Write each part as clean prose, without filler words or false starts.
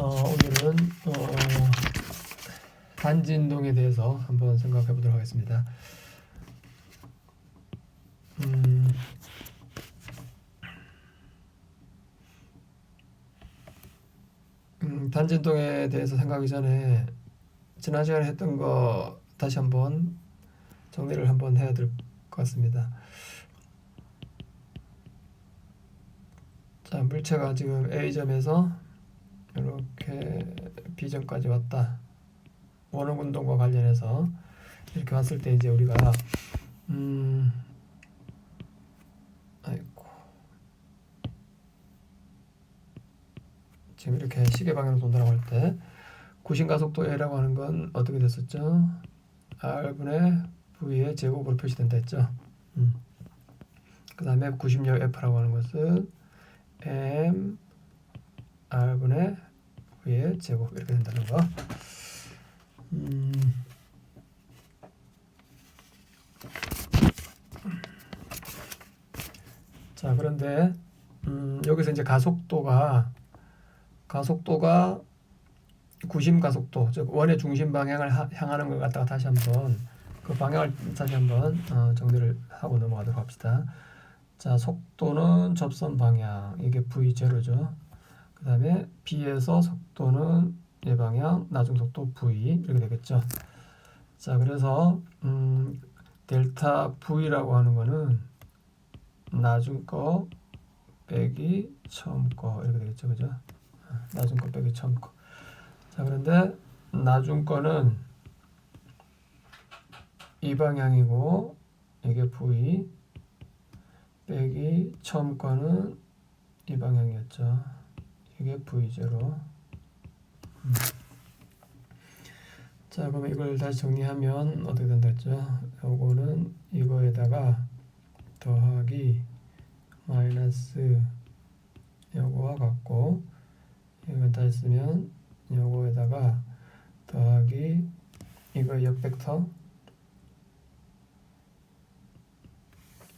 오늘은 단진동에 대해서 한번 생각해 보도록 하겠습니다. 단진동에 대해서 생각하기 전에 지난 시간에 했던 거 다시 한번 정리를 한번 해야 될 것 같습니다. 자, 물체가 지금 A점에서 이렇게 B점까지 왔다. 원형 운동과 관련해서 이렇게 왔을 때 이제 우리가 아이고, 지금 이렇게 시계 방향으로 돈다라고 할 때 구심가속도 A라고 하는 건 어떻게 됐었죠? R분의 V의 제곱으로 표시된다 했죠. 그 다음에 구심력 F라고 하는 것은 M R분의 V의 제곱 이렇게 된다는 거. 자, 그런데 여기서 이제 가속도가 구심 가속도, 즉 원의 중심 방향을 향하는 걸 갖다가 다시 한번 그 방향을 다시 한번 정리를 하고 넘어가도록 합시다. 자, 속도는 접선 방향, 이게 V0죠. 그 다음에 B에서 속도는 이 방향, 나중 속도 V 이렇게 되겠죠. 자, 그래서 델타 V라고 하는 거는 나중 거 빼기 처음 거 이렇게 되겠죠, 그죠? 나중 거 빼기 처음 거. 자, 그런데 나중 거는 이 방향이고 이게 V 빼기 처음 거는 이 방향이었죠. 이게 V0. 자, 그러면 이걸 다시 정리하면 어떻게 된다 했죠? 요거는 이거에다가 더하기 마이너스 요거와 같고, 이건 다시 쓰면 요거에다가 더하기 이거 역벡터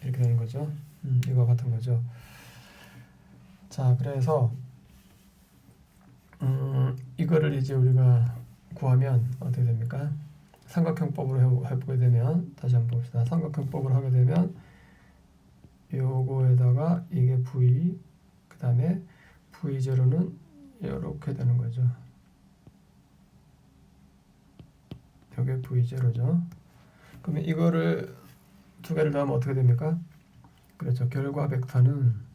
이렇게 되는 거죠. 이거 같은 거죠. 자, 그래서 이거를 이제 우리가 구하면 어떻게 됩니까? 삼각형법으로 해보게 되면, 다시 한번 봅시다. 삼각형법으로 하게 되면 요거에다가 이게 V, 그 다음에 V0는 이렇게 되는 거죠. 요게 V0죠. 그러면 이거를 두 개를 더하면 어떻게 됩니까? 그렇죠. 결과 벡터는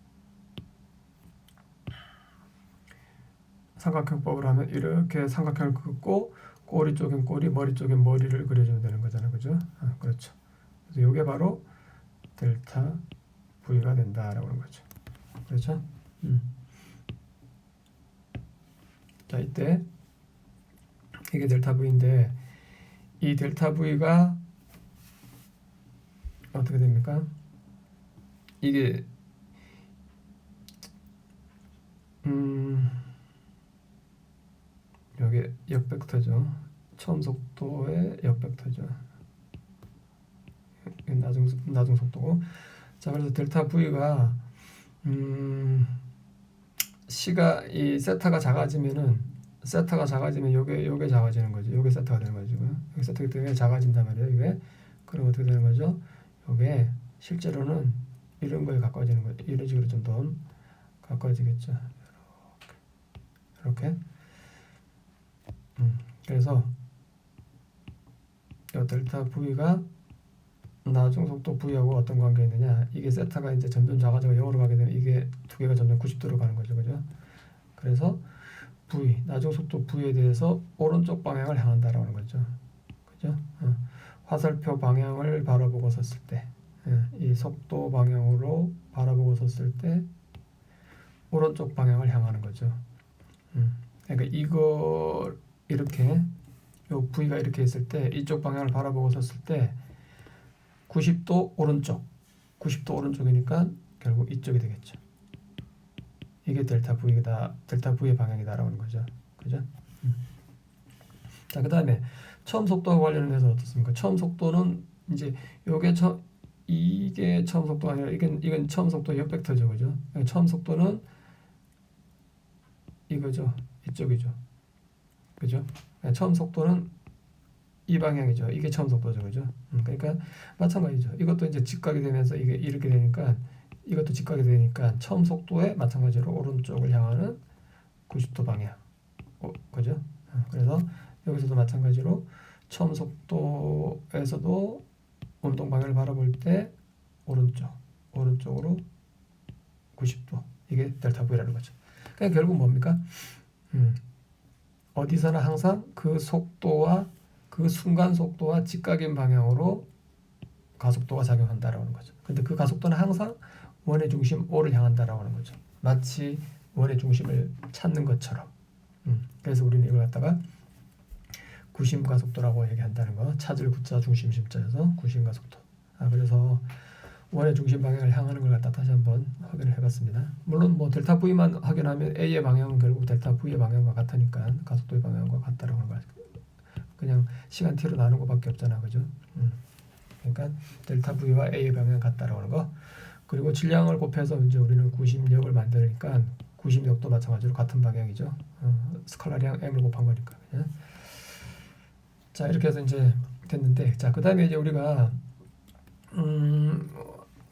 삼각형법으로 하면 이렇게 삼각형을 긋고 꼬리 쪽엔 꼬리, 머리 쪽엔 머리를 그려주면 되는 거잖아요. 그죠? 그렇죠. 그래서 요게 바로 델타 V가 된다라고 하는 거죠. 그렇죠? 자, 이때 이게 델타 V인데 이 델타 V가 어떻게 됩니까? 이게 여기 역벡터죠. 처음 속도의 역벡터죠. 나중 속도고. 자, 그래서 델타 V가 C가 이 세타가 작아지면 요게 작아지는 거죠. 요게 세타가 되는 거죠. 여기 세타기 때문에 작아진단 말이에요. 이게. 그럼 어떻게 되는 거죠? 요게 실제로는 이런 거에 가까워지는 거죠. 이런 식으로 좀 더 가까워지겠죠. 이렇게. 그래서 이 델타 V가 나중 속도 V하고 어떤 관계가 있느냐? 이게 세타가 이제 점점 작아지고 0으로 가게 되면 이게 두 개가 점점 90도로 가는 거죠, 그죠? 그래서 V, 나중 속도 V에 대해서 오른쪽 방향을 향한다라고 하는 거죠, 그죠? 화살표 방향을 바라보고 섰을 때, 이 속도 방향으로 바라보고 섰을 때 오른쪽 방향을 향하는 거죠. 그러니까 이거 이렇게 요 V가 이렇게 있을 때 이쪽 방향을 바라보고 섰을 때 90도 오른쪽이니까 결국 이쪽이 되겠죠. 이게 델타 V다, 델타 V의 방향이다라고 하는 거죠. 그죠? 자, 그 다음에 처음 속도와 관련해서 어떻습니까? 처음 속도는 이제 이게 처음 속도가 아니라 이건 처음 속도 역벡터죠. 그죠? 처음 속도는 이거죠. 이쪽이죠. 그죠? 처음 속도는 이 방향이죠. 이게 처음 속도죠. 그죠? 그러니까 마찬가지죠. 이것도 이제 직각이 되면서 이게 이렇게 되니까 이것도 직각이 되니까 처음 속도에 마찬가지로 오른쪽을 향하는 90도 방향. 그죠? 그래서 여기서도 마찬가지로 처음 속도에서도 운동 방향을 바라볼 때 오른쪽으로 90도. 이게 델타 V라는 거죠. 그러니까 결국 뭡니까? 어디서나 항상 그 속도와 그 순간 속도와 직각인 방향으로 가속도가 작용한다라는 거죠. 근데 그 가속도는 항상 원의 중심 O를 향한다라는 거죠. 마치 원의 중심을 찾는 것처럼. 그래서 우리는 이걸 갖다가 구심 가속도라고 얘기한다는 거. 찾을 구자 중심 심자여서 구심 가속도. 그래서 원의 중심 방향을 향하는 걸 갖다 다시 한번 확인을 해봤습니다. 물론 뭐 델타 V만 확인하면 A의 방향은 결국 델타 V의 방향과 같으니까 가속도의 방향과 같다라고 하는 거 그냥 시간 t로 나누는 것밖에 없잖아, 그죠? 그러니까 델타 V와 A의 방향 같다라고 하는 거. 그리고 질량을 곱해서 이제 우리는 구심력을 만드니까 구심력도 마찬가지로 같은 방향이죠. 스칼라량 m을 곱한 거니까. 그냥. 자, 이렇게 해서 이제 됐는데, 자, 그 다음에 이제 우리가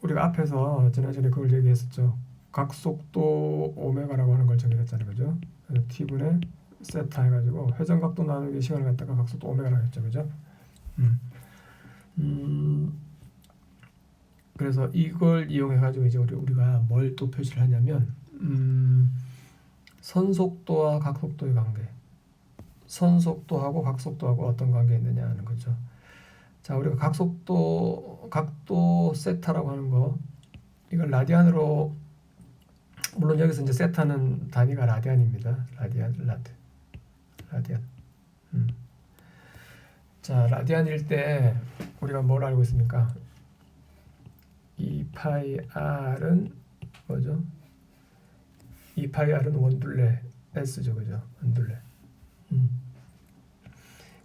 앞에서 지난번에 그걸 얘기했었죠. 각속도 오메가라고 하는 걸 정의했잖아요, 그죠? t분의 세타 해가지고 회전각도 나누기 시간을 갖다가 각속도 오메가라고 했죠, 그죠? 그래서 이걸 이용해가지고 이제 우리가 뭘 또 표시를 하냐면 선속도와 각속도의 관계, 선속도하고 각속도하고 어떤 관계 있느냐 하는 거죠. 자, 우리가 각도 세타라고 하는 거, 이걸 라디안으로, 물론 여기서 이제 세타는 단위가 라디안입니다. 라디안. 자, 라디안일 때 우리가 뭘 알고 있습니까? 2파이 R은 뭐죠? 2파이 R은 원둘레 S죠, 그죠? 원둘레.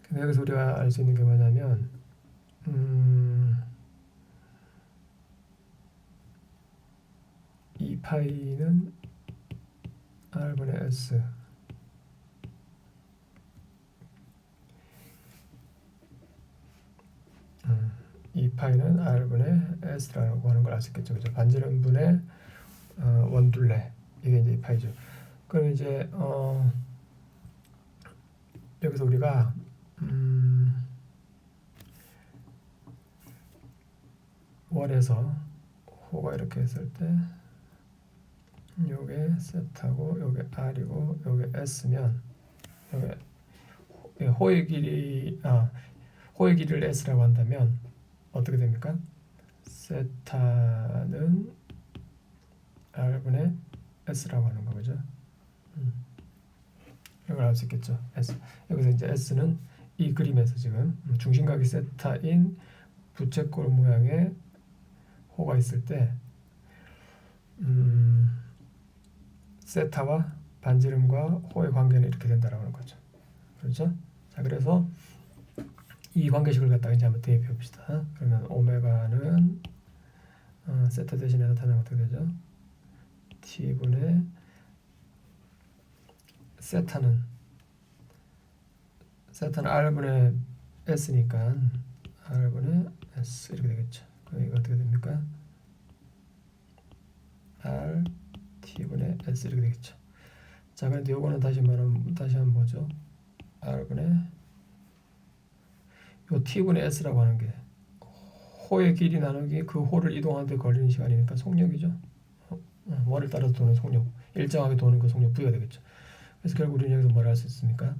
근데 여기서 우리가 알 수 있는 게 뭐냐면 2파이는 R분의 S 2파이는 R분의 S라고 하는 걸 알 수 있겠죠. 그죠? 반지름분의 원둘레. 이게 이제 2파이죠. 그럼 이제 여기서 우리가 원에서 호가 이렇게 했을 때 요게 세타고 요게 R이고 요게 S면 요게 호의 길이를 S라고 한다면 어떻게 됩니까? 세타는 R분의 S라고 하는 거죠. 이걸 알 수 있겠죠. S. 여기서 이제 S는 이 그림에서 지금 중심각이 세타인 부채꼴 모양의 호가 있을 때 세타와 반지름과 호의 관계는 이렇게 된다라고 하는 거죠. 그렇죠? 자, 그래서 이 관계식을 갖다가 이제 한번 대입해 봅시다. 그러면 오메가는 세타 대신에 나타나면 어떻게 되죠? t분의 세타는 R분의 S니까 R분의 S 이렇게 되겠죠. 그럼 이거 어떻게 됩니까? R t분의 S 이렇게 되겠죠. 자, 그런데 요거는 다시 한번 보죠. R분의 요 t분의 S라고 하는 게 호의 길이 나누기 그 호를 이동하는 데 걸리는 시간이니까 속력이죠. 원을 따라서 도는 속력, 일정하게 도는 그 속력 V가 되겠죠. 그래서 결국 우리는 여기서 뭘 할 수 있습니까?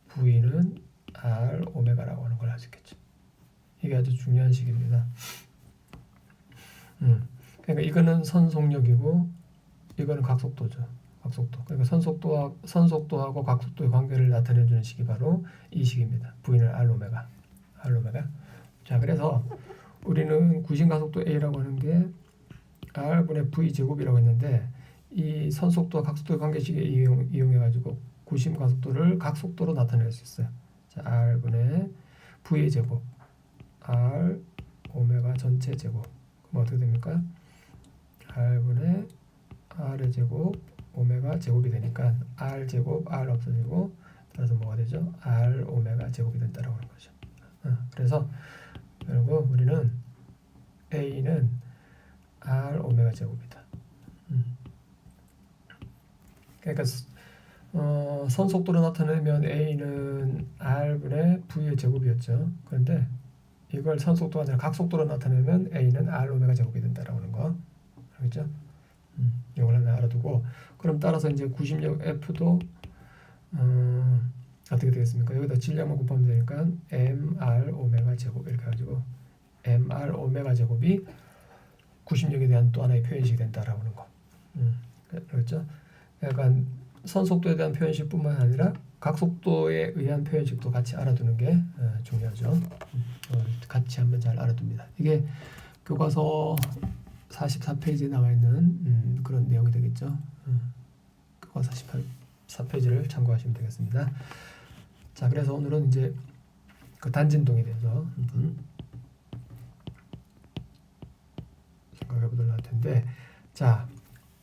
V는 R 오메가라고 하는 걸 알 수 있겠죠. 이게 아주 중요한 식입니다. 그러니까 이거는 선속력이고 이거는 각속도죠. 각속도. 그러니까 선속도하고 각속도의 관계를 나타내주는 식이 바로 이 식입니다. V는 R 오메가. 자, 그래서 우리는 구심 가속도 A라고 하는 게 R분의 V 제곱이라고 했는데 이 선속도와 각속도의 관계식을 이용해가지고 구심 가속도를 각속도로 나타낼 수 있어요. 자, R분의 V의 제곱 R 오메가 전체 제곱. 그럼 어떻게 됩니까? R분의 R의 제곱 오메가 제곱이 되니까 r 제곱 r 없어지고 따라서 뭐가 되죠? r 오메가 제곱이 된다라고 하는 거죠. 그래서 결국 우리는 a는 r 오메가 제곱이다. 그러니까 선속도로 나타내면 a는 r분의 v의 제곱이었죠. 그런데 이걸 선속도가 아니라 각속도로 나타내면 a는 r 오메가 제곱이 된다라고 하는 거. 알겠죠? 이걸 하나 알아두고, 그럼 따라서 이제 구심력 F도 어떻게 되겠습니까? 여기다 질량만 곱하면 되니까 mr 오메가 제곱 이렇게 가지고 mr 오메가 제곱이 구심력에 대한 또 하나의 표현식이 된다라고 하는 거. 그렇죠? 약간 선속도에 대한 표현식뿐만 아니라 각속도에 의한 표현식도 같이 알아두는 게 중요하죠. 같이 한번 잘 알아둡니다. 이게 교과서 44페이지에 나와 있는 그런 내용이 되겠죠. 교과서 44페이지를 참고하시면 되겠습니다. 자, 그래서 오늘은 이제 그 단진동에 대해서 한번 생각해 보도록 할 텐데, 자,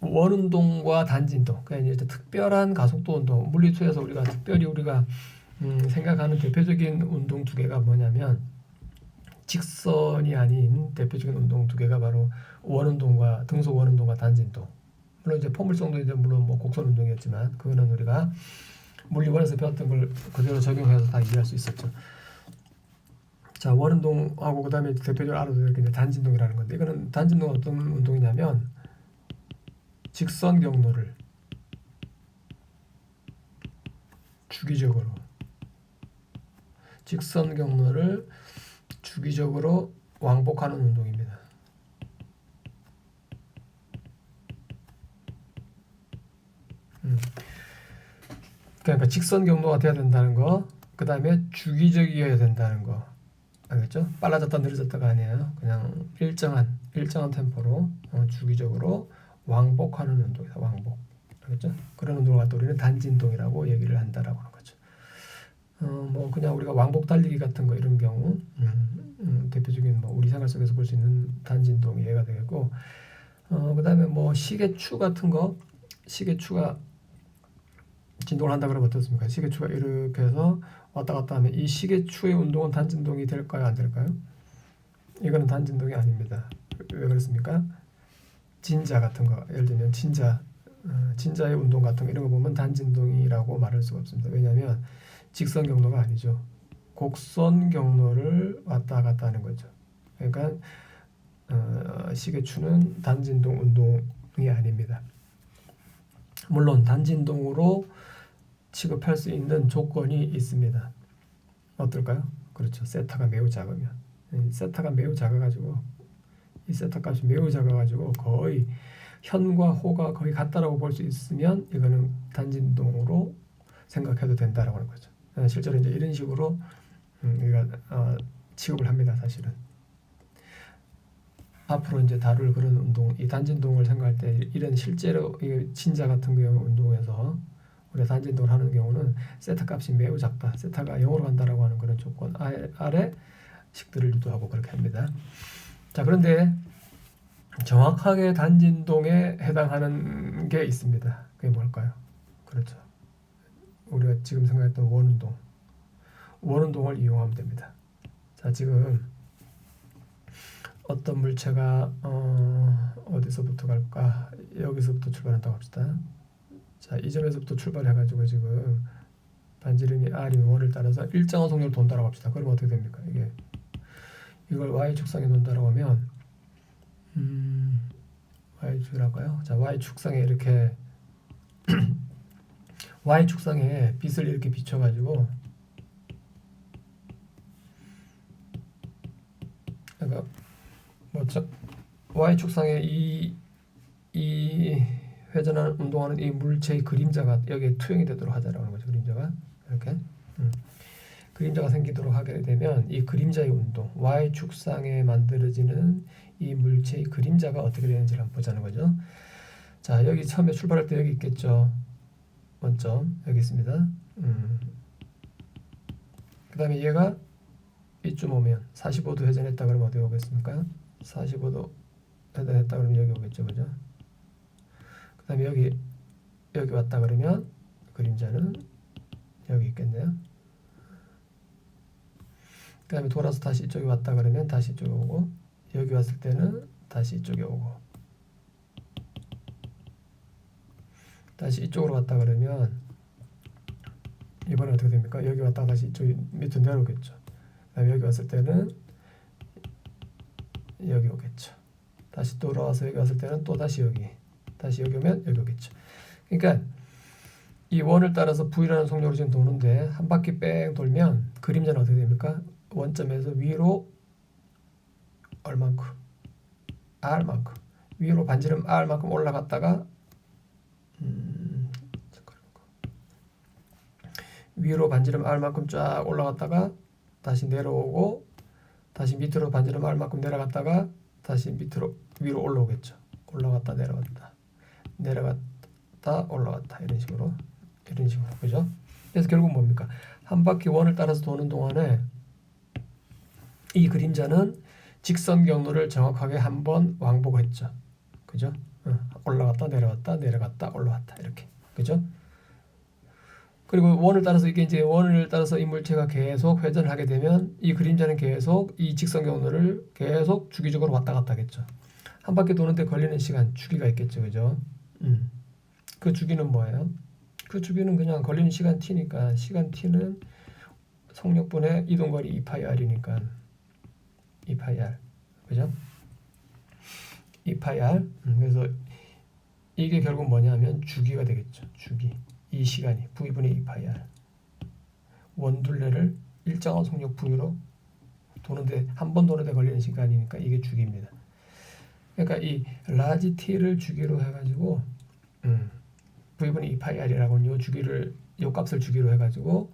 원운동과 단진동, 그러니까 이제 특별한 가속도 운동, 물리투에서 우리가 특별히 생각하는 대표적인 운동 두 개가 뭐냐면, 직선이 아닌 대표적인 운동 두 개가 바로 원운동과 등속 원운동과 단진동. 물론 이제 포물성도 이제 물론 뭐 곡선 운동이었지만 그거는 우리가 물리원에서 배웠던 걸 그대로 적용해서 다 이해할 수 있었죠. 자, 원운동하고 그다음에 대표적으로 알아둬야 될 게 단진동이라는 건데, 이거는 단진동은 어떤 운동이냐면 직선 경로를 주기적으로 왕복하는 운동입니다. 그러니까 직선 경로가 돼야 된다는 거, 그 다음에 주기적이어야 된다는 거, 알겠죠? 빨라졌다 느려졌다가 아니에요. 그냥 일정한 템포로 주기적으로 왕복하는 운동이다. 왕복, 알겠죠? 그런 운동을 갖다 우리는 단진동이라고 얘기를 한다라고 하는 거죠. 뭐 그냥 우리가 왕복 달리기 같은 거 이런 경우 대표적인 뭐 우리 생활 속에서 볼 수 있는 단진동이 예가 되겠고, 그다음에 뭐 시계추 같은 거, 시계추가 진동을 한다 그러면 어떻습니까? 시계추가 이렇게 해서 왔다 갔다 하면 이 시계추의 운동은 단진동이 될까요? 안 될까요? 이거는 단진동이 아닙니다. 왜 그렇습니까? 진자 같은 거, 예를 들면 진자의 운동 같은 거 이런 거 보면 단진동이라고 말할 수가 없습니다. 왜냐하면 직선 경로가 아니죠. 곡선 경로를 왔다 갔다 하는 거죠. 그러니까 시계추는 단진동 운동이 아닙니다. 물론 단진동으로 취급할 수 있는 조건이 있습니다. 어떨까요? 그렇죠. 세타가 매우 작으면. 세타가 매우 작아가지고 이 세타 값이 매우 작아가지고 거의 현과 호가 거의 같다라고 볼 수 있으면 이거는 단진동으로 생각해도 된다라고 하는 거죠. 실제로 이제 이런 식으로 우리가 취급을 합니다. 사실은 앞으로 이제 다룰 그런 운동, 이 단진동을 생각할 때 이런 실제로 이 진자 같은 경우 운동에서 우리가 단진동을 하는 경우는 세타 값이 매우 작다, 세타가 0으로 간다라고 하는 그런 조건 아래 식들을 유도하고 그렇게 합니다. 자, 그런데 정확하게 단진동에 해당하는 게 있습니다. 그게 뭘까요? 그렇죠. 우리가 지금 생각했던 원운동을 이용하면 됩니다. 자, 지금 어떤 물체가 어디서부터 갈까? 여기서부터 출발한다고 합시다. 자, 이 점에서부터 출발해가지고 지금 반지름이 r인 원을 따라서 일정한 속력을 돈다라고 합시다. 그럼 어떻게 됩니까? 이걸 y축상에 놓는다라고 하면 y축이랄까요? 자, y축상에 이렇게 y축상에 빛을 이렇게 비춰가지고, 그러니까 뭐죠? y축상에 이 회전하는 운동하는 이 물체의 그림자가 여기에 투영이 되도록 하자라고 하는 거죠. 그림자가 이렇게 그림자가 생기도록 하게 되면 이 그림자의 운동, y축상에 만들어지는 이 물체의 그림자가 어떻게 되는지를 한번 보자는 거죠. 자, 여기 처음에 출발할 때 여기 있겠죠. 원점 여기 있습니다. 그 다음에 얘가 이쯤 오면 45도 회전했다 그러면 어디 오겠습니까? 45도 회전했다 그러면 여기 오겠죠. 그죠? 그 다음에 여기 여기 왔다 그러면 그림자는 여기 있겠네요. 그 다음에 돌아서 다시 이쪽에 왔다 그러면 다시 이쪽에 오고, 여기 왔을 때는 다시 이쪽에 오고, 다시 이쪽으로 왔다 그러면 이번에 어떻게 됩니까? 여기 왔다가 다시 이쪽에 밑으로 내려오겠죠. 그 다음에 여기 왔을 때는 여기 오겠죠. 다시 돌아와서 여기 왔을 때는 또 다시 여기, 다시 여기 오면 여기 오겠죠. 그러니까 이 원을 따라서 V라는 속력으로 지금 도는데 한 바퀴 뺑 돌면 그림자는 어떻게 됩니까? 원점에서 위로 얼만큼? R만큼. 위로 반지름 R만큼 올라갔다가 위로 반지름 R만큼 쫙 올라갔다가 다시 내려오고, 다시 밑으로 반지름 R만큼 내려갔다가 다시 밑으로 위로 올라오겠죠. 올라갔다 내려갔다 내려갔다 올라갔다 이런 식으로 그죠? 그래서 결국 뭡니까? 한 바퀴 원을 따라서 도는 동안에 이 그림자는 직선 경로를 정확하게 한번 왕복했죠. 그죠? 올라갔다 내려갔다 내려갔다 올라갔다 이렇게. 그죠? 그리고 원을 따라서 이게 이제 원을 따라서 이 물체가 계속 회전을 하게 되면 이 그림자는 계속 이 직선 경로를 계속 주기적으로 왔다 갔다 하겠죠. 한 바퀴 도는데 걸리는 시간 주기가 있겠죠. 그죠? 그 주기는 뭐예요? 그 주기는 그냥 걸리는 시간 t니까 시간 t는 속력분의 이동거리 2πr이니까 2πr. 그죠? 2πr. 그래서 이게 결국 뭐냐면 주기가 되겠죠. 주기. 이 시간이 V분의 2πr. 원둘레를 일정한 속력 V로 도는데 한 번 도는데 걸리는 시간이니까 이게 주기입니다. 그러니까 이 라지 t를 주기로 해가지고 V분의 2πr이라고 요 주기를 요 값을 주기로 해가지고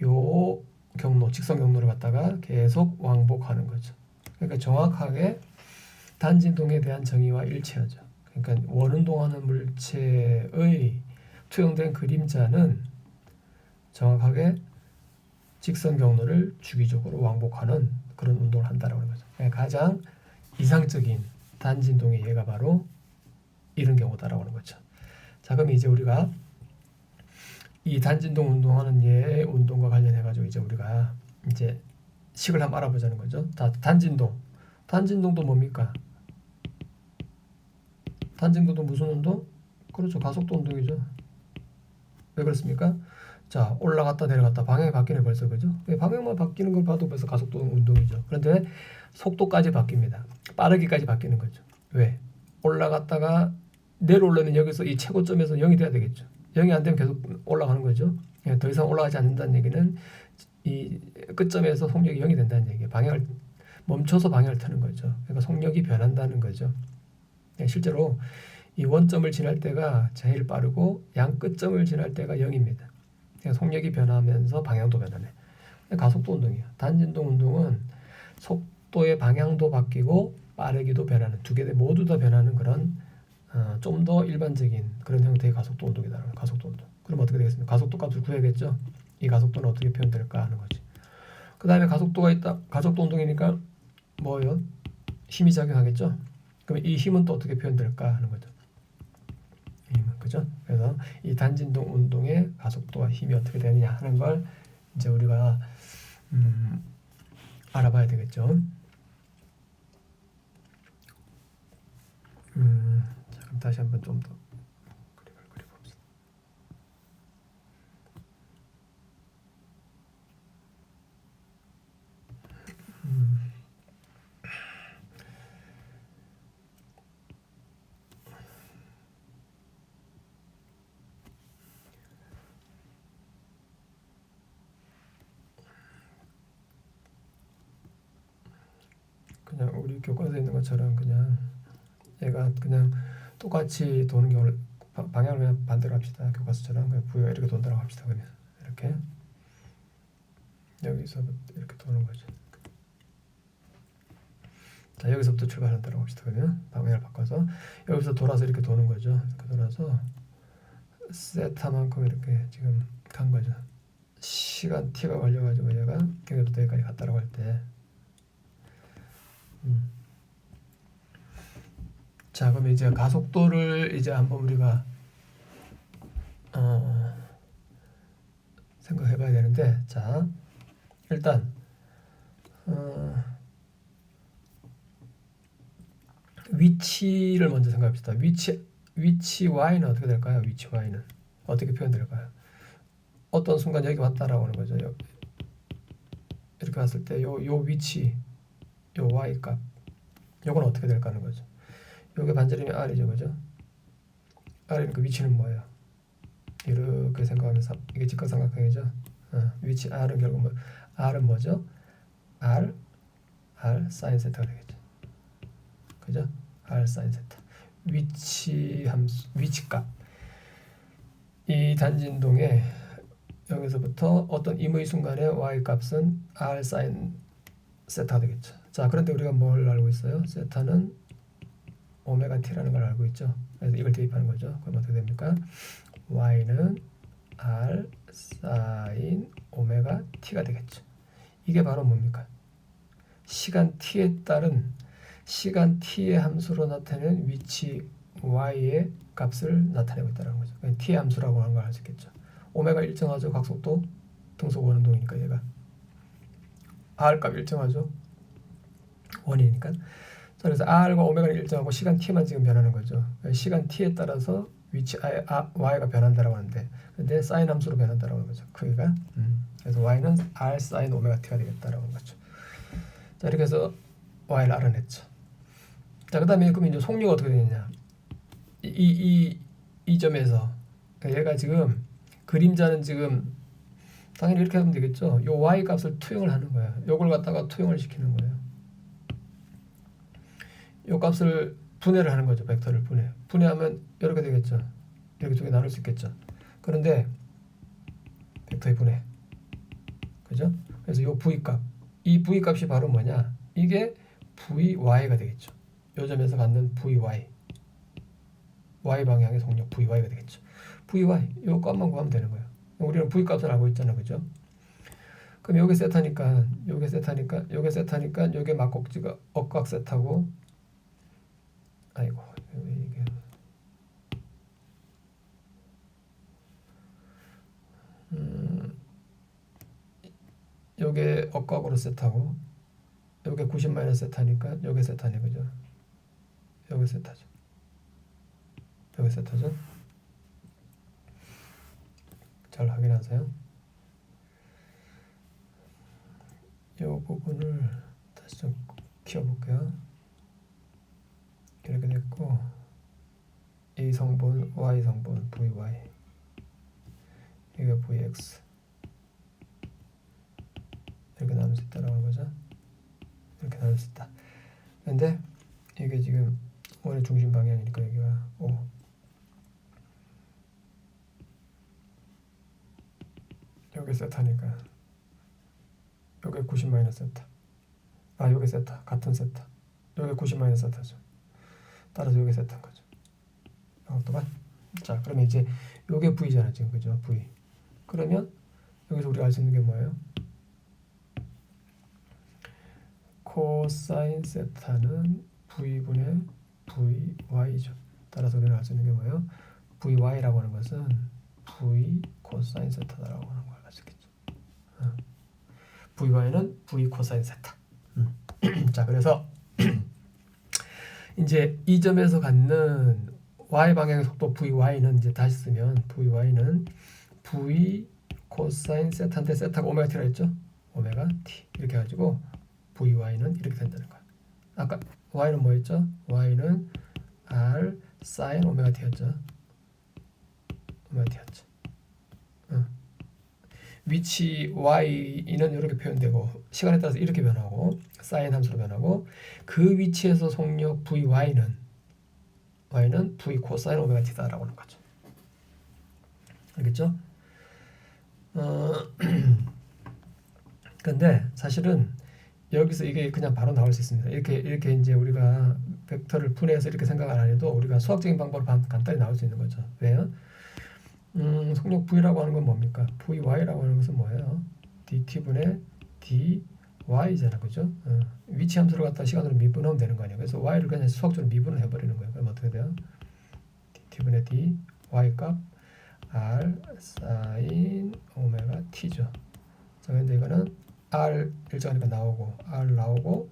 요 경로 직선 경로를 갖다가 계속 왕복하는 거죠. 그러니까 정확하게 단진동에 대한 정의와 일치하죠. 그러니까 원운동하는 물체의 투영된 그림자는 정확하게 직선 경로를 주기적으로 왕복하는 그런 운동을 한다라고 하는 거죠. 그러니까 가장 이상적인 단진동의 예가 바로 이런 경우다라고 하는 거죠. 자, 그럼 이제 우리가 이 단진동 운동하는 예의 운동과 관련해 가지고 이제 우리가 이제 식을 한번 알아보자는 거죠. 단진동도 뭡니까? 단진동도 무슨 운동? 그렇죠. 가속도 운동이죠. 왜 그렇습니까? 자, 올라갔다 내려갔다 방향이 바뀌네 벌써. 그죠? 방향만 바뀌는 걸 봐도 벌써 가속도 운동이죠. 그런데 속도까지 바뀝니다. 빠르기까지 바뀌는 거죠. 왜? 올라갔다가 내려오려면 여기서 이 최고점에서 0이 돼야 되겠죠. 0이 안 되면 계속 올라가는 거죠. 더 이상 올라가지 않는다는 얘기는 이 끝점에서 속력이 0이 된다는 얘기예요. 방향을 멈춰서 방향을 트는 거죠. 그러니까 속력이 변한다는 거죠. 실제로 이 원점을 지날 때가 제일 빠르고 양 끝점을 지날 때가 0입니다. 그러니까 속력이 변하면서 방향도 변하네. 가속도 운동이에요. 단진동 운동은 속도의 방향도 바뀌고 빠르기도 변하는 두 개 모두 다 변하는 그런 좀 더 일반적인 그런 형태의 가속도 운동이다. 가속도 운동. 그럼 어떻게 되겠습니까? 가속도 값을 구해야겠죠. 이 가속도는 어떻게 표현될까 하는 거지. 그 다음에 가속도가 있다. 가속도 운동이니까 뭐요? 힘이 작용하겠죠. 그럼 이 힘은 또 어떻게 표현될까 하는 거죠. 그죠? 그래서 이 단진동 운동의 가속도와 힘이 어떻게 되느냐 하는 걸 이제 우리가 알아봐야 되겠죠. 자, 그럼 다시 한번 좀 더 그림을 그려봅시다. 그냥 우리 교과서에 있는 것처럼 그냥 얘가 그냥 똑같이 도는 경우를 방향을 그냥 반대로 합시다. 교과서처럼 그냥 부여가 이렇게 돈다고 합시다. 그러면 이렇게 여기서부터 이렇게 도는 거죠. 자, 여기서부터 출발한다고 합시다. 그러면 방향을 바꿔서 여기서 돌아서 이렇게 도는 거죠. 이렇게 돌아서 세타만큼 이렇게 지금 간 거죠. 시간 t가 걸려가지고 얘가 여기부터 여기까지 갔다라고 할 때. 자, 그럼 이제 가속도를 이제 한번 우리가 생각해 봐야 되는데, 자, 일단 위치를 먼저 생각합시다. 위치 y는 어떻게 될까요? 위치 y는 어떻게 표현될까요? 어떤 순간 여기 왔다라고 하는 거죠. 이렇게 왔을 때 요 위치, 요 y 값, 요건 어떻게 될까 하는 거죠. 요게 반지름이 r이죠, 그죠? r이니까 위치는 뭐예요? 이렇게 생각하면서 이게 직각삼각형이죠. 위치 r은 결국 뭐 r은 뭐죠? r sin 세타가 되겠죠. 그죠? r sin 세타. 위치 함수, 위치 값. 이 단진동에 여기서부터 어떤 임의 순간에 y 값은 r sin 세타가 되겠죠. 자, 그런데 우리가 뭘 알고 있어요? 세타는 오메가 t라는 걸 알고 있죠. 그래서 이걸 대입하는 거죠. 그럼 어떻게 됩니까? y는 r sin 오메가 t가 되겠죠. 이게 바로 뭡니까? 시간 t에 따른 시간 t의 함수로 나타내는 위치 y의 값을 나타내고 있다는 거죠. t의 함수라고 하는 걸 알 수 있겠죠. 오메가 일정하죠. 각속도 등속 원운동이니까 얘가 r 값 일정하죠. 원이니까. 그래서 r과 오메가는 일정하고 시간 t만 지금 변하는 거죠. 시간 t에 따라서 위치 y가 변한다라고 하는데, 근데 사인 함수로 변한다라고 하는 거죠. 크기가. 그래서 y는 r sin 오메가 t가 되겠다라고 하는 거죠. 자, 이렇게 해서 y를 알아냈죠. 자, 그다음에 그럼 이제 속력이 어떻게 되느냐? 이 점에서 얘가 지금 그림자는 지금 당연히 이렇게 하면 되겠죠. 요 y 값을 투영을 하는 거예요. 요걸 갖다가 투영을 시키는 거예요. 요 값을 분해를 하는 거죠. 벡터를 분해하면 이렇게 되겠죠. 이렇게 두 개 나눌 수 있겠죠. 그런데 벡터의 분해, 그죠? 그래서 요 v 값, 이 v 값이 바로 뭐냐? 이게 vy가 되겠죠. 요 점에서 갖는 vy, y 방향의 속력 vy가 되겠죠. vy 요 값만 구하면 되는 거예요. 우리는 v 값을 알고 있잖아, 그죠? 그럼 요게 세타니까 요게 세타니까 요게 막곡지가 억각 세타고, 아이고 이게 요게 억각으로 세타고, 요게 90 마이너스 세타니까 요게 세타네, 그죠? 요게 세타죠. 요게 세타죠. 잘 확인하세요. 요 부분을 다시 좀 키워볼게요. 이렇게 됐고, 이 성분 y 성분 vy, 이게 vx, 이렇게 나눌 수 있다라는 거죠. 이렇게 나눌 수 있다. 근데 이게 지금 원의 중심 방향이니까 여기가 5, 여기 세타니까 여기 90 마이너스 세타, 여기 세타, 같은 세타, 여기 90 마이너스 세타죠. 따라서 여기 세타인 거죠. 동안. 자, 그러면 이제 요게 v잖아 지금, 그죠? v. 그러면 여기서 우리가 알 수 있는 게 뭐예요? 코사인 세타는 v분의 vy죠. 따라서 우리는 알 수 있는 게 뭐예요? vy라고 하는 것은 v 코사인 세타라고 하는 걸 알 수 있겠죠. vy는 v 코사인 세타. 자, 그래서 이제 이 점에서 갖는 y 방향의 속도 vy는 이제 다시 쓰면 vy는 v 코사인 세타인데 세타가 오메가 t라 했죠? 오메가 t 이렇게 해가지고 vy는 이렇게 된다는 거야. 아까 y는 뭐였죠? y는 r sin 오메가 t였죠. 오메가 t였죠. 위치 y는 이렇게 표현되고 시간에 따라서 이렇게 변하고 sin 함수로 변하고, 그 위치에서 속력 vy는 v 코사인 오메가 t다라고 하는 거죠. 알겠죠? 근데 사실은 여기서 이게 그냥 바로 나올 수 있습니다. 이렇게 이제 우리가 벡터를 분해해서 이렇게 생각을 안 해도 우리가 수학적인 방법으로 간단히 나올 수 있는 거죠. 왜요? 속력 v라고 하는 건 뭡니까? vy라고 하는 것은 뭐예요? dt분의 dy잖아, 그죠? 위치 함수를 갖다 시간으로 미분하면 되는 거 아니에요? 그래서 y를 그냥 수학적으로 미분을 해버리는 거예요. 그럼 어떻게 돼요? dt분의 dy 값 R 사인 오메가 t죠. 자, 근데 이거는 R 일정하니까 나오고 R 나오고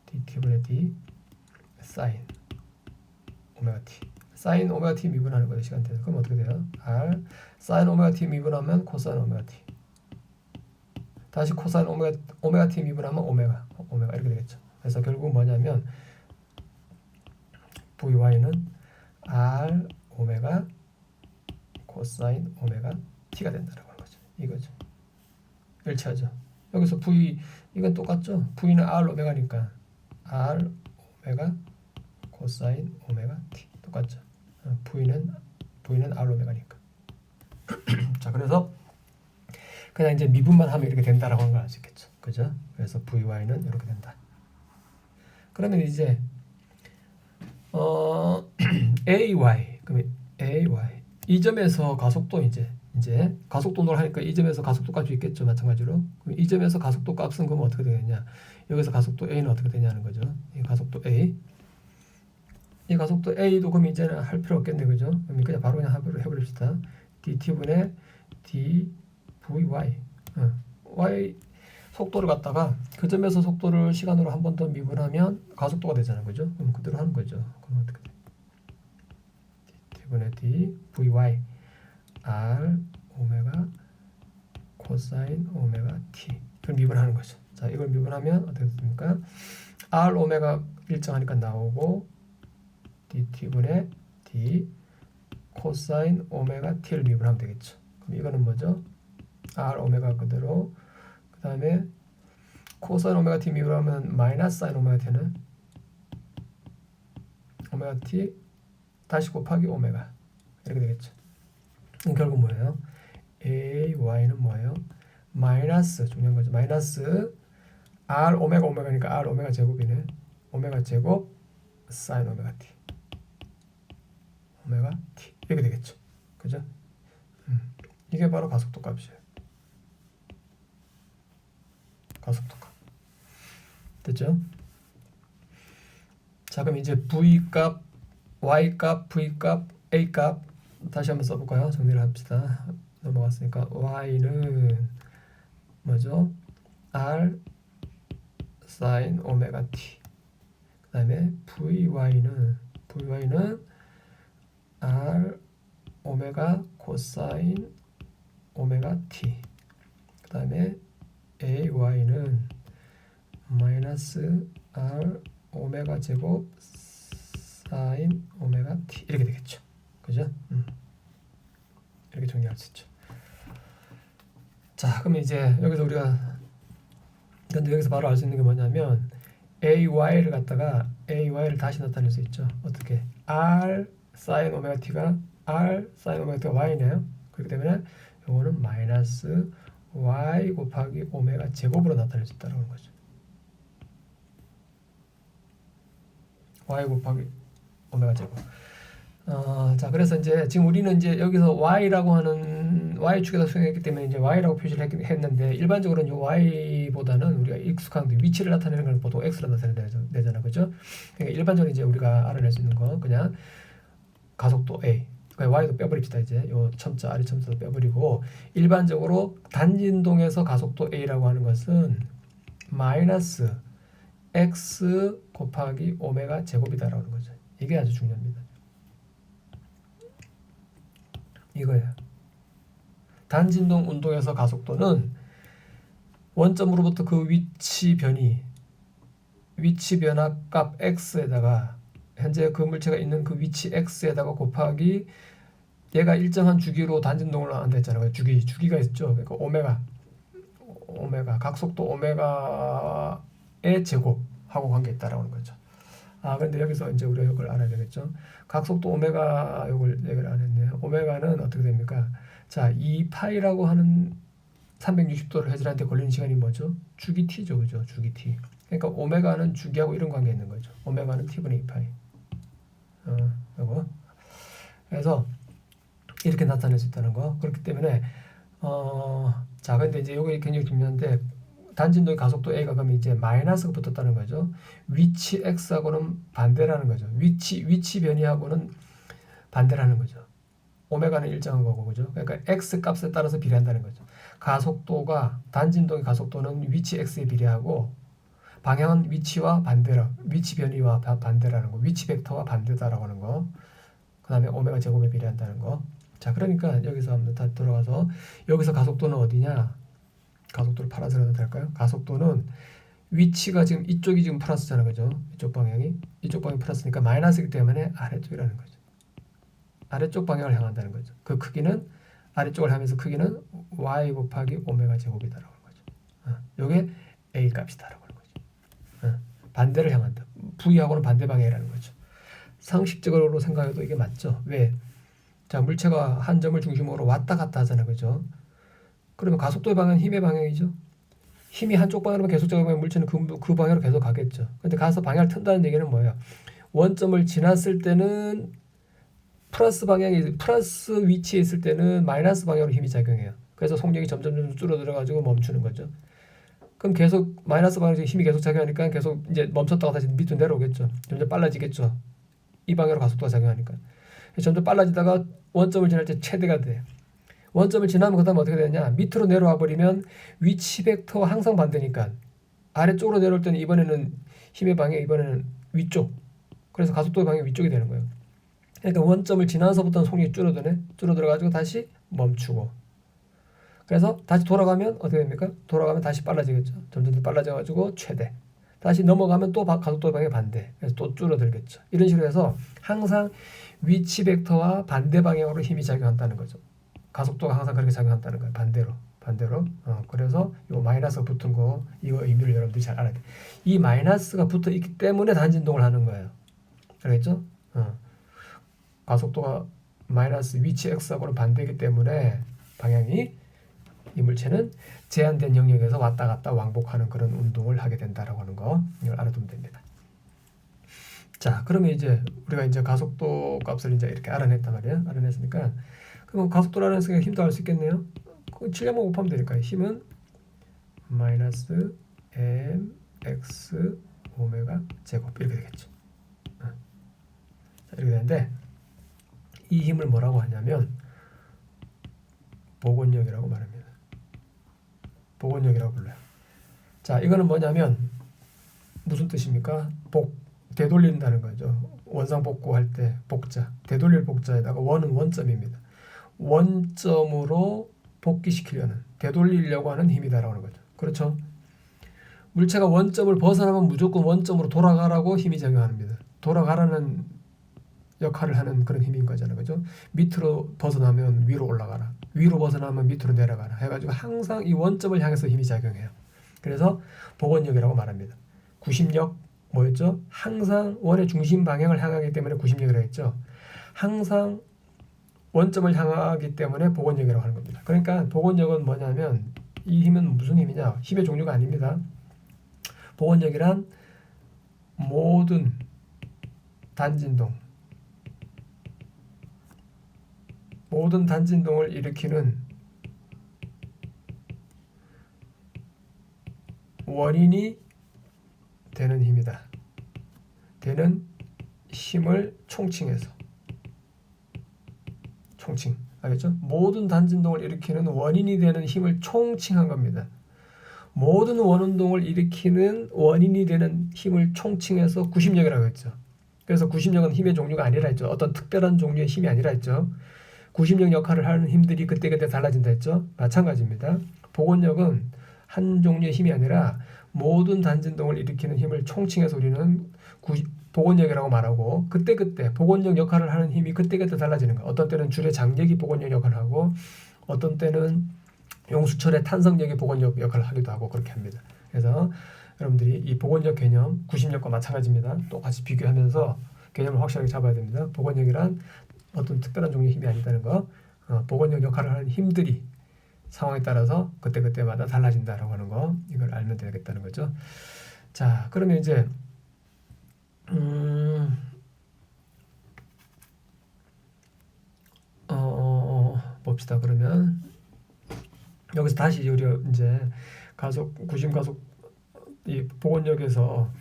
dt분의 d 사인 오메가 t 사인 오메가 t 미분하는 거예요. 시간대에서. 그럼 어떻게 돼요? R 사인 오메가 t 미분하면 코사인 오메가 t 다시 코사인 오메가 t 미분하면 오메가 이렇게 되겠죠. 그래서 결국 뭐냐면 vy는 r 오메가 코사인 오메가 t가 된다라고 하는 거죠. 이거죠. 일치하죠. 여기서 v 이건 똑같죠. v는 r 오메가니까 r 오메가 코사인 오메가 t 똑같죠. v는 r 오메가니까. 자, 그래서 그냥 이제 미분만 하면 이렇게 된다라고 하는 걸 알 수 있겠죠. 그죠? 그래서 vy는 이렇게 된다. 그러면 이제 ay 그러면 ay 이 점에서 가속도 이제 가속도를 하니까 이 점에서 가속도 값이 있겠죠. 마찬가지로. 그럼 이 점에서 가속도 값은 그러면 어떻게 되겠냐? 여기서 가속도 a는 어떻게 되냐는 거죠. 이 가속도 a. 이 가속도 a도 그럼 이제는 할 필요 없겠네. 그죠? 그럼 그냥 바로 그냥 해버립시다. dt분의 d vy. y 속도를 갖다가 그 점에서 속도를 시간으로 한 번 더 미분하면 가속도가 되잖아요. 그죠? 그럼 그대로 하는 거죠. 그럼 어떻게 돼? dt분의 d vy r 오메가 코사인 오메가 t 이걸 미분하는 거죠. 자, 이걸 미분하면 어떻게 됩니까? r 오메가 일정하니까 나오고 dt분의 d 코사인 오메가 t를 미분하면 되겠죠. 그럼 이거는 뭐죠? r 오메가 그대로 그 다음에 코사인 오메가 t 미분하면 마이너스 사인 오메가 t는 오메가 t 다시 곱하기 오메가 이렇게 되겠죠. 결국 뭐예요? ay는 뭐예요? 마이너스 중요한 거죠. 마이너스 r 오메가니까 r 오메가 제곱이네. 오메가 제곱 사인 오메가 t 이렇게 되겠죠. 그죠? 이게 바로 가속도 값이에요. 가속도 값. 됐죠? 자, 그럼 이제 v 값, y 값, v 값, a 값 다시 한번 써볼까요? 정리를 합시다. 넘어갔으니까 y는 뭐죠? r sin 오메가 t. 그다음에 vy는 r 오메가 코사인 오메가 t. 그다음에 ay는 마이너스 r 오메가 제곱 사인 오메가 t 이렇게 되겠죠. 그죠? 이렇게 정리할 수 있죠. 자, 그럼 이제 여기서 우리가 근데 여기서 바로 알 수 있는 게 뭐냐면 ay를 갖다가 ay를 다시 나타낼 수 있죠. 어떻게? r sin 오메가 t가 r sin 오메가 t가 y네요. 그렇기 때문에 이거는 마이너스 y 곱하기 오메가 제곱으로 나타낼 수 있다는 거죠. y 곱하기 오메가 제곱. 자, 그래서 이제 지금 우리는 이제 여기서 y라고 하는 y축에다 수행했기 때문에 이제 y라고 표시를 했는데 일반적으로는 이 y보다는 우리가 익숙한 위치를 나타내는 걸 보통 x로 나타내잖아요, 그죠? 그러니까 일반적으로 이제 우리가 알아낼 수 있는 거 그냥 가속도 a, 그러니까 y도 빼버립시다. 이제 요 첨자 아래 첨자도 빼버리고 일반적으로 단진동에서 가속도 a라고 하는 것은 마이너스 x 곱하기 오메가 제곱이다라는 거죠. 이게 아주 중요합니다. 이거예요. 단진동 운동에서 가속도는 원점으로부터 그 위치 변화 값 x에다가 현재 그 물체가 있는 그 위치 x에다가 곱하기 얘가 일정한 주기로 단진동을 한다 했잖아요. 주기가 있죠. 그러니까 오메가 각속도 오메가의 제곱하고 관계 있다라는 거죠. 그런데 여기서 이제 우리가 이걸 알아야 되겠죠. 각속도 오메가 이걸 얘기를 안 했네요. 오메가는 어떻게 됩니까? 자, 이 파이라고 하는 360도를 회전하는데 걸리는 시간이 뭐죠? 주기 t죠, 그죠? 주기 t. 그러니까 오메가는 주기하고 이런 관계 있는 거죠. 오메가는 t분의 2파이. 이거. 그래서 이렇게 나타낼 수 있다는 거. 그렇기 때문에 자, 근데 이제 이게 굉장히 중요한데. 단진동의 가속도 a가 그러면 이제 마이너스가 붙었다는 거죠. 위치 x하고는 반대라는 거죠. 위치 변이하고는 반대라는 거죠. 오메가는 일정한 거고, 그죠? 그러니까 x 값에 따라서 비례한다는 거죠. 가속도가 단진동의 가속도는 위치 x에 비례하고 방향은 위치와 반대라, 위치 변이와 반대라는 거, 위치 벡터와 반대다라고 하는 거. 그다음에 오메가 제곱에 비례한다는 거. 자, 그러니까 여기서 한번 다시 돌아가서 여기서 가속도는 어디냐? 가속도를 파란색으로 해도 될까요? 가속도는 위치가 지금 이쪽이 지금 플러스잖아, 그죠? 이쪽 방향이 플러스니까 마이너스이기 때문에 아래쪽이라는 거죠. 아래쪽 방향을 향한다는 거죠. 그 크기는 아래쪽을 향해서 크기는 y 곱하기 오메가 제곱이다라고 하는 거죠. 요게 a 값이다라고 하는 거죠. 반대를 향한다. v하고는 반대 방향이라는 거죠. 상식적으로 생각해도 이게 맞죠. 왜? 자, 물체가 한 점을 중심으로 왔다 갔다 하잖아, 그죠? 그러면 가속도의 방향은 힘의 방향이죠. 힘이 한쪽 방향으로 계속 작용하면 물체는 그 방향으로 계속 가겠죠. 근데 가서 방향을 튼다는 얘기는 뭐예요? 원점을 지났을 때는 플러스 방향이 플러스 위치에 있을 때는 마이너스 방향으로 힘이 작용해요. 그래서 속력이 점점 줄어들어 가지고 멈추는 거죠. 그럼 계속 마이너스 방향으로 힘이 계속 작용하니까 계속 이제 멈췄다가 다시 밑으로 내려오겠죠. 점점 빨라지겠죠. 이 방향으로 가속도가 작용하니까. 점점 빨라지다가 원점을 지날 때 최대가 돼. 원점을 지나면 그 다음 어떻게 되냐? 밑으로 내려와 버리면 위치 벡터와 항상 반대니까 아래쪽으로 내려올 때는 이번에는 힘의 방향, 이번에는 위쪽. 그래서 가속도의 방향이 위쪽이 되는 거예요. 그러니까 원점을 지나서부터는 속력이 줄어들어가지고 다시 멈추고. 그래서 다시 돌아가면 어떻게 됩니까? 돌아가면 다시 빨라지겠죠. 점점 더 빨라져가지고 최대. 다시 넘어가면 또 가속도 방향 반대. 그래서 또 줄어들겠죠. 이런 식으로 해서 항상 위치 벡터와 반대 방향으로 힘이 작용한다는 거죠. 가속도가 항상 그렇게 작용한다는 거예요. 반대로. 그래서 이 마이너스가 붙은 거 이거 의미를 여러분들이 잘 알아야 돼. 이 마이너스가 붙어 있기 때문에 단진동을 하는 거예요. 알겠죠? 가속도가 마이너스 위치 x하고는 반대이기 때문에 방향이 이 물체는 제한된 영역에서 왔다 갔다 왕복하는 그런 운동을 하게 된다라고 하는 거 이걸 알아두면 됩니다. 자, 그러면 이제 우리가 이제 가속도 값을 이제 이렇게 알아냈단 말이에요. 알아냈으니까 그럼 가속도를 알아냈으니까 힘도 알 수 있겠네요. 7량만 곱하면 되니까 힘은 마이너스 mx 오메가 제곱 이렇게 되겠죠. 자, 이렇게 되는데 이 힘을 뭐라고 하냐면 복원력이라고 말합니다. 복원력이라고 불러요. 자, 이거는 뭐냐면 무슨 뜻입니까? 되돌린다는 거죠. 원상복구할 때 복자, 되돌릴 복자에다가 원은 원점입니다. 원점으로 복귀시키려는, 되돌리려고 하는 힘이다라고 하는 거죠. 그렇죠? 물체가 원점을 벗어나면 무조건 원점으로 돌아가라고 힘이 작용합니다. 돌아가라는 역할을 하는 그런 힘인 거잖아요. 그죠? 밑으로 벗어나면 위로 올라가라. 위로 벗어나면 밑으로 내려가라. 해가지고 항상 이 원점을 향해서 힘이 작용해요. 그래서 복원력이라고 말합니다. 구심력 뭐였죠? 항상 원의 중심 방향을 향하기 때문에 구심력이라고 했죠. 항상 원점을 향하기 때문에 복원력이라고 하는 겁니다. 그러니까 복원력은 뭐냐면 이 힘은 무슨 힘이냐? 힘의 종류가 아닙니다. 복원력이란 모든 단진동을 일으키는 원인이 되는 힘이다. 되는 힘을 총칭해서 총칭 알겠죠? 모든 단진동을 일으키는 원인이 되는 힘을 총칭한 겁니다. 모든 원운동을 일으키는 원인이 되는 힘을 총칭해서 구심력이라고 했죠. 그래서 구심력은 힘의 종류가 아니라 했죠. 어떤 특별한 종류의 힘이 아니라 했죠. 구심력 역할을 하는 힘들이 그때그때 달라진다 했죠. 마찬가지입니다. 복원력은 한 종류의 힘이 아니라 모든 단진동을 일으키는 힘을 총칭해서 우리는 복원력이라고 말하고 그때그때 복원력 역할을 하는 힘이 그때그때 달라지는 거예요. 어떤 때는 줄의 장력이 복원력 역할을 하고 어떤 때는 용수철의 탄성력이 복원력 역할을 하기도 하고 그렇게 합니다. 그래서 여러분들이 이 복원력 개념, 구심력과 마찬가지입니다. 똑같이 비교하면서 개념을 확실하게 잡아야 됩니다. 복원력이란 어떤 특별한 종류의 힘이 아니다는 거, 복원력 역할을 하는 힘들이 상황에 따라서 그때그때마다 달라진다라고 하는 거 이걸 알면 되겠다는 거죠. 자, 그러면 이제 봅시다. 그러면 여기서 다시 우리 이제 구심 가속 이 복원력에서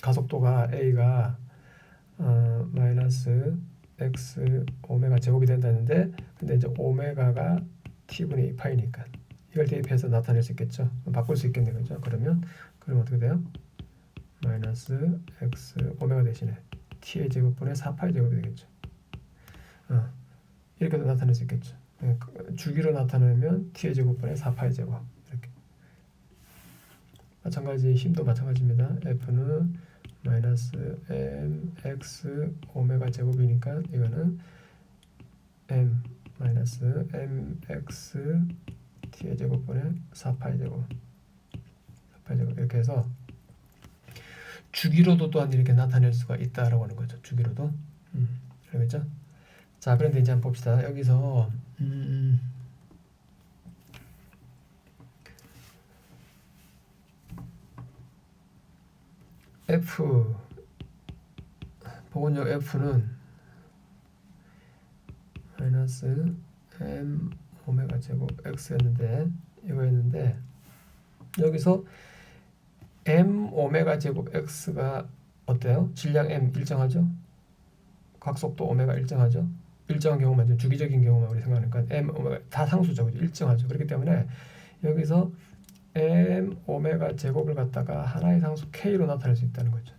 가속도가 a가 마이너스 x 오메가 제곱이 된다는데, 근데 이제 오메가가 t분의 2파이니까 이걸 대입해서 나타낼 수 있겠죠. 바꿀 수 있겠네, 그죠? 그럼 어떻게 돼요? 마이너스 x 오메가 대신에 t의 제곱분의 4파이 제곱이 되겠죠. 이렇게도 나타낼 수 있겠죠. 주기로 나타내면 t의 제곱분의 4파이 제곱, 이렇게. 마찬가지 힘도 마찬가지입니다. f는 마이너스 mx 오메가 제곱이니까 이거는 m 마이너스 mx t의 제곱분의 4파이 제곱, 4파이 제곱, 이렇게 해서 주기로도 또한 이렇게 나타낼 수가 있다라고 하는 거죠. 주기로도. 알겠죠? 자, 그런데 이제 한번 봅시다. 여기서 f 복원력 f는 마이너스 m 오메가 제곱 x였는데, 이거였는데, 여기서 m 오메가 제곱 x가 어때요? 질량 m 일정하죠? 각속도 오메가 일정하죠? 일정한 경우만, 좀 주기적인 경우만 우리 생각하니까 m 오메가 다 상수죠, 그죠? 일정하죠. 그렇기 때문에 여기서 m 오메가 제곱을 갖다가 하나의 상수 k로 나타낼 수 있다는 거죠.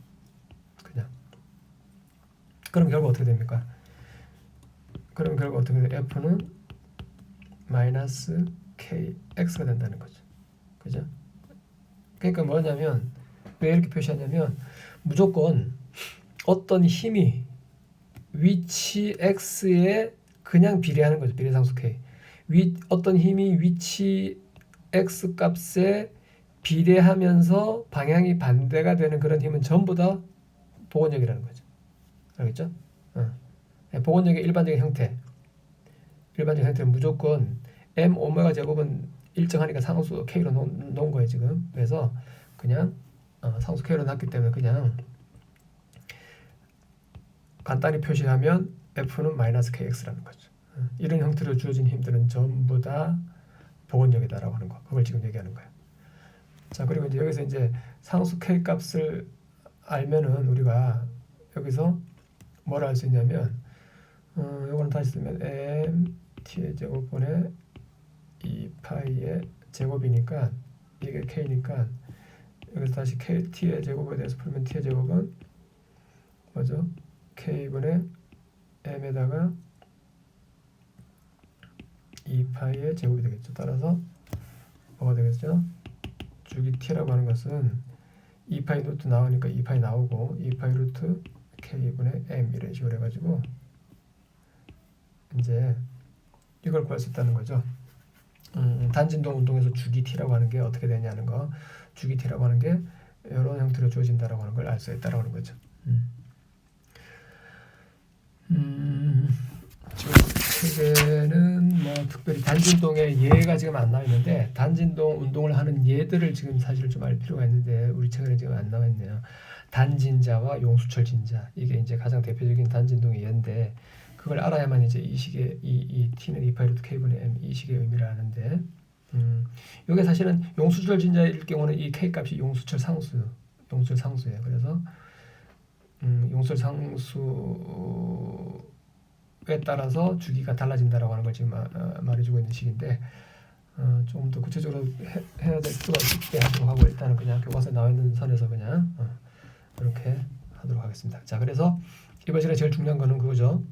그냥. 그럼 결과 어떻게 됩니까? 그럼 결과 어떻게 돼요? f는 마이너스 kx가 된다는 거죠. 그죠? 그러니까 뭐냐면, 왜 이렇게 표시하냐면, 무조건 어떤 힘이 위치 x에 그냥 비례하는 거죠. 비례상수 k. 어떤 힘이 위치 x 값에 비례하면서 방향이 반대가 되는 그런 힘은 전부 다 복원력이라는 거죠. 알겠죠? 복원력의 일반적인 형태는 무조건 m 오메가 제곱은 일정하니까 상수 k로 놓은 거예요, 지금. 그래서 그냥 상수 k로 놨기 때문에 그냥 간단히 표시하면 f는 마이너스 kx라는 거죠. 이런 형태로 주어진 힘들은 전부 다 복원력이다라고 하는 거. 그걸 지금 얘기하는 거예요. 자, 그리고 이제 여기서 이제 상수 k 값을 알면은 우리가 여기서 뭐라 할 수 있냐면, 요거는 다시 쓰면 m t의 제곱분의 2파이의 제곱이니까 이게 k니까 여기서 다시 t의 제곱에 대해서 풀면 t의 제곱은 뭐죠? k분의 m에다가 2파이의 제곱이 되겠죠. 따라서 뭐가 되겠죠? 주기 t라고 하는 것은 2파이 루트 나오니까 2파이 나오고 2파이 루트 k분의 m 이런 식으로 해가지고 이제 이걸 구할 수 있다는 거죠. 단진동 운동에서 주기 t라고 하는 게 어떻게 되냐는 거, 주기 t라고 하는 게 이런 형태로 주어진다라고 하는 걸 알 수 있다라고 하는 거죠. 지금 책에는 뭐 특별히 단진동의 예가 지금 안 나와 있는데, 단진동 운동을 하는 예들을 지금 사실 좀 알 필요가 있는데 우리 책에는 지금 안 나와 있네요. 단진자와 용수철 진자, 이게 이제 가장 대표적인 단진동의 예인데, 그걸 알아야만 이제 이 식의 이 t는 2파이 루트 k분의 m 이 식의 의미를 아는데, 이게 사실은 용수철 진자일 경우는 이 k 값이 용수철 상수예요. 그래서 용수철 상수에 따라서 주기가 달라진다라고 하는 걸 지금 말해주고 있는 식인데, 조금 더 구체적으로 해야 될 필요가 있게 하도록 하고, 일단은 그냥 교과서에 나와 있는 선에서 그냥 이렇게 하도록 하겠습니다. 자, 그래서 이번 시간에 제일 중요한 거는 그거죠.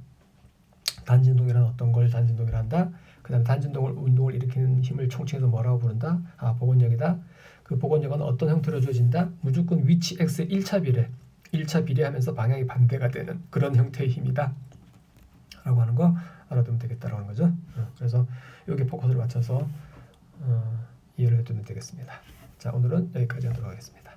단진동이란 어떤 걸 단진동이라 한다. 그 다음에 운동을 일으키는 힘을 총칭해서 뭐라고 부른다? 복원력이다. 그 복원력은 어떤 형태로 주어진다? 무조건 위치 x의 1차 비례하면서 방향이 반대가 되는 그런 형태의 힘이다 라고 하는 거 알아두면 되겠다라고 하는 거죠. 그래서 여기 포커스를 맞춰서 이해를 해두면 되겠습니다. 자, 오늘은 여기까지 하도록 하겠습니다.